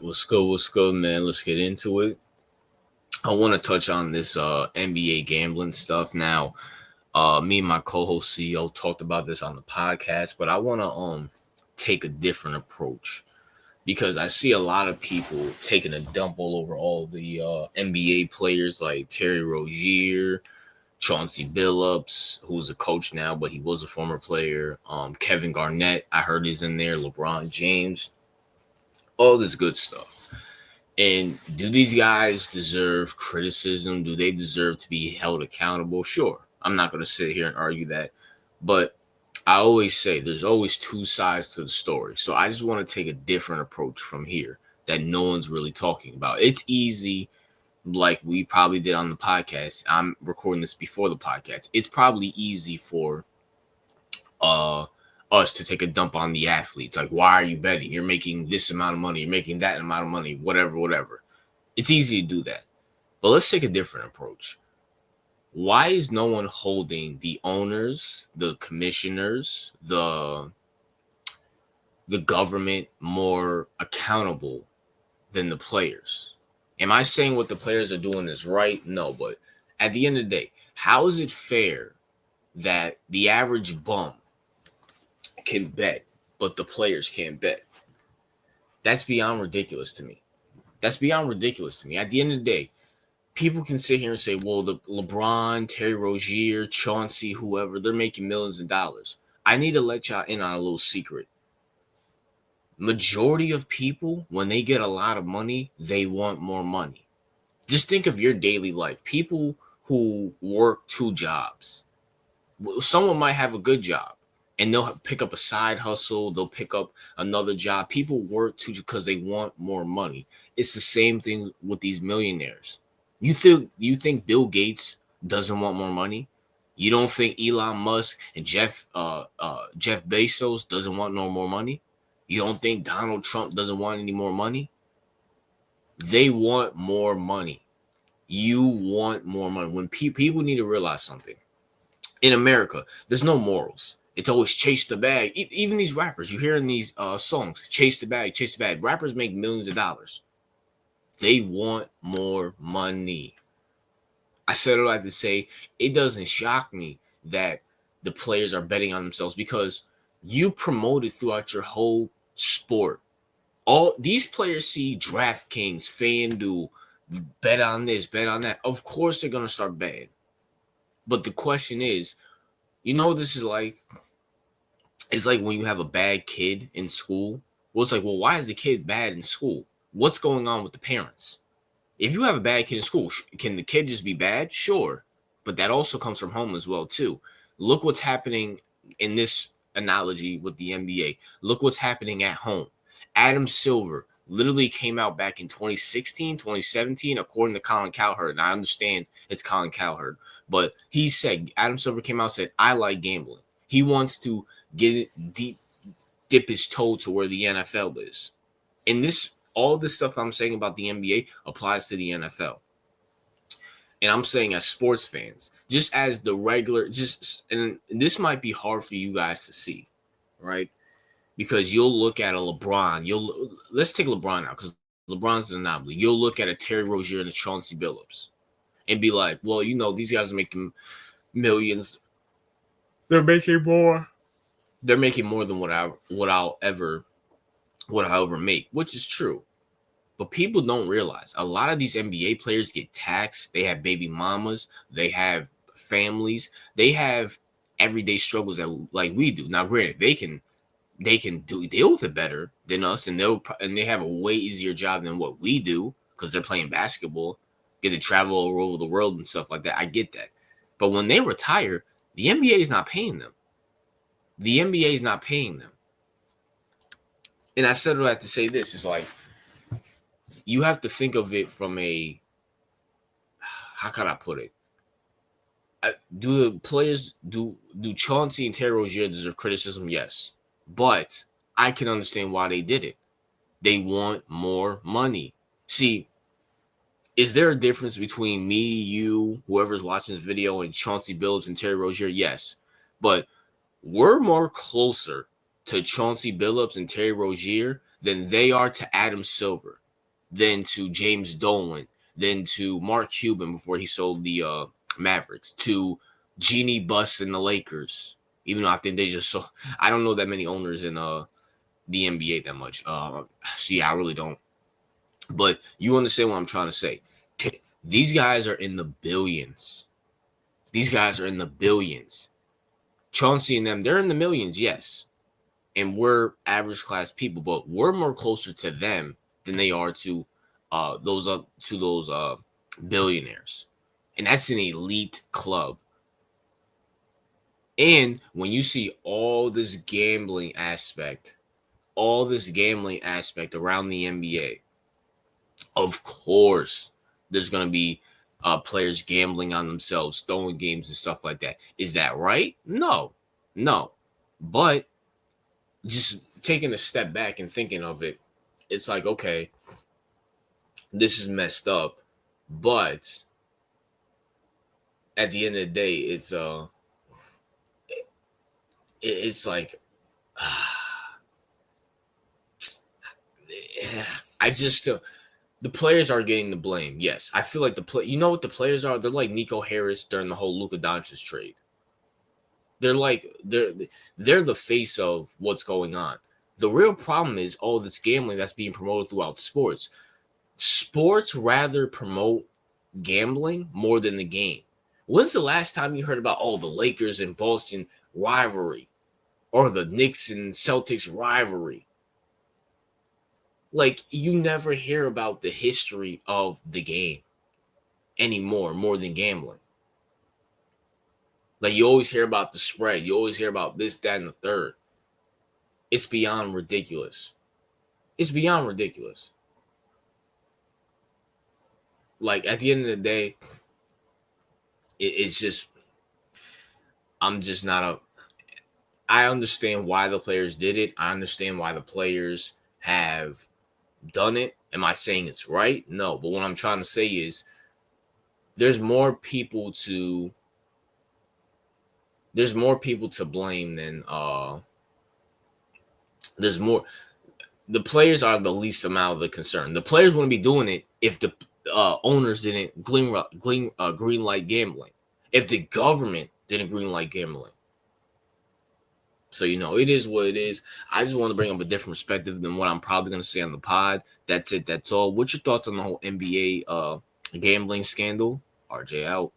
What's good, man? Let's get into it. I want to touch on this NBA gambling stuff now. Me and my co-host CEO talked about this on the podcast, but I want to take a different approach because I see a lot of people taking a dump all over all the NBA players like Terry Rozier, Chauncey Billups, who's a coach now, but he was a former player. Kevin Garnett, I heard he's in there. LeBron James, all this good stuff. And do these guys deserve criticism? Do they deserve to be held accountable? Sure. I'm not going to sit here and argue that. But I always say there's always two sides to the story. So I just want to take a different approach from here that no one's really talking about. It's easy, like we probably did on the podcast. I'm recording this before the podcast. It's probably easy for us to take a dump on the athletes. Like, why are you betting? You're making this amount of money. You're making that amount of money, whatever. It's easy to do that. But let's take a different approach. Why is no one holding the owners, the commissioners, the government more accountable than the players? Am I saying what the players are doing is right? No, but at the end of the day, how is it fair that the average bum can bet, but the players can't bet? That's beyond ridiculous to me. At the end of the day, people can sit here and say, well, the LeBron, Terry Rozier, Chauncey, whoever, they're making millions of dollars. I need to let y'all in on a little secret. Majority of people, when they get a lot of money, they want more money. Just think of your daily life. People who work two jobs. Someone might have a good job and they'll pick up a side hustle. They'll pick up another job. People work too because they want more money. It's the same thing with these millionaires. You think Bill Gates doesn't want more money? You don't think Elon Musk and Jeff Bezos doesn't want no more money? You don't think Donald Trump doesn't want any more money? They want more money. You want more money. When people need to realize something. In America, there's no morals. It's always chase the bag. Even these rappers, you hear in these songs, chase the bag. Rappers make millions of dollars. They want more money. I said it like to say, it doesn't shock me that the players are betting on themselves because you promote it throughout your whole sport. All these players see DraftKings, FanDuel, bet on this, bet on that. Of course they're going to start betting. But the question is, you know what this is like? It's like when you have a bad kid in school. Well, it's like, well, why is the kid bad in school? What's going on with the parents? If you have a bad kid in school, can the kid just be bad? Sure. But that also comes from home as well, too. Look what's happening in this analogy with the NBA. Look what's happening at home. Adam Silver literally came out back in 2016, 2017, according to Colin Cowherd. And I understand it's Colin Cowherd. But he said, Adam Silver came out and said, I like gambling. He wants to dip his toe to where the NFL is. And all this stuff I'm saying about the NBA applies to the NFL. And I'm saying as sports fans, just as the regular, and this might be hard for you guys to see, right? Because you'll look at a LeBron. Let's take LeBron out because LeBron's an anomaly. You'll look at a Terry Rozier and a Chauncey Billups and be like, well, these guys are making millions. They're making more. They're making more than what I'll ever make, which is true. But people don't realize a lot of these NBA players get taxed. They have baby mamas. They have families. They have everyday struggles that like we do. Now, granted, they can deal with it better than us, and they have a way easier job than what we do because they're playing basketball, get to travel all over the world and stuff like that. I get that. But when they retire, the NBA is not paying them. And I said that to say this is like, you have to think of it from how can I put it? Do the players, do Chauncey and Terry Rozier deserve criticism? Yes. But I can understand why they did it. They want more money. See, is there a difference between me, you, whoever's watching this video, and Chauncey Billups and Terry Rozier? Yes. But we're more closer to Chauncey Billups and Terry Rozier than they are to Adam Silver. then to James Dolan, then to Mark Cuban before he sold the Mavericks, to Jeannie Buss and the Lakers. Even though I think they just so I don't know that many owners in the NBA that much. Yeah, I really don't. But you understand what I'm trying to say. These guys are in the billions. These guys are in the billions. Chauncey and them, they're in the millions, yes. And we're average class people, but we're more closer to them than they are to those billionaires. And that's an elite club. And when you see all this gambling aspect around the NBA, of course, there's going to be players gambling on themselves, throwing games and stuff like that. Is that right? No. But just taking a step back and thinking of it, it's like, okay, this is messed up. But at the end of the day, it's like, I just the players are getting the blame. Yes, I feel like you know what the players are? They're like Nico Harris during the whole Luka Doncic trade. They're the face of what's going on. The real problem is all this gambling that's being promoted throughout sports. Sports rather promote gambling more than the game. When's the last time you heard about the Lakers and Boston rivalry or the Knicks and Celtics rivalry? Like, you never hear about the history of the game anymore, more than gambling. Like, you always hear about the spread. You always hear about this, that, and the third. It's beyond ridiculous. It's beyond ridiculous. Like, at the end of the day, it's just, I'm just not I understand why the players did it. I understand why the players have done it. Am I saying it's right? No. But what I'm trying to say is there's more people to blame than there's more. The players are the least amount of the concern. The players wouldn't be doing it if the owners didn't green light gambling. If the government didn't green light gambling. So, it is what it is. I just want to bring up a different perspective than what I'm probably going to say on the pod. That's it. That's all. What's your thoughts on the whole NBA gambling scandal? RJ out.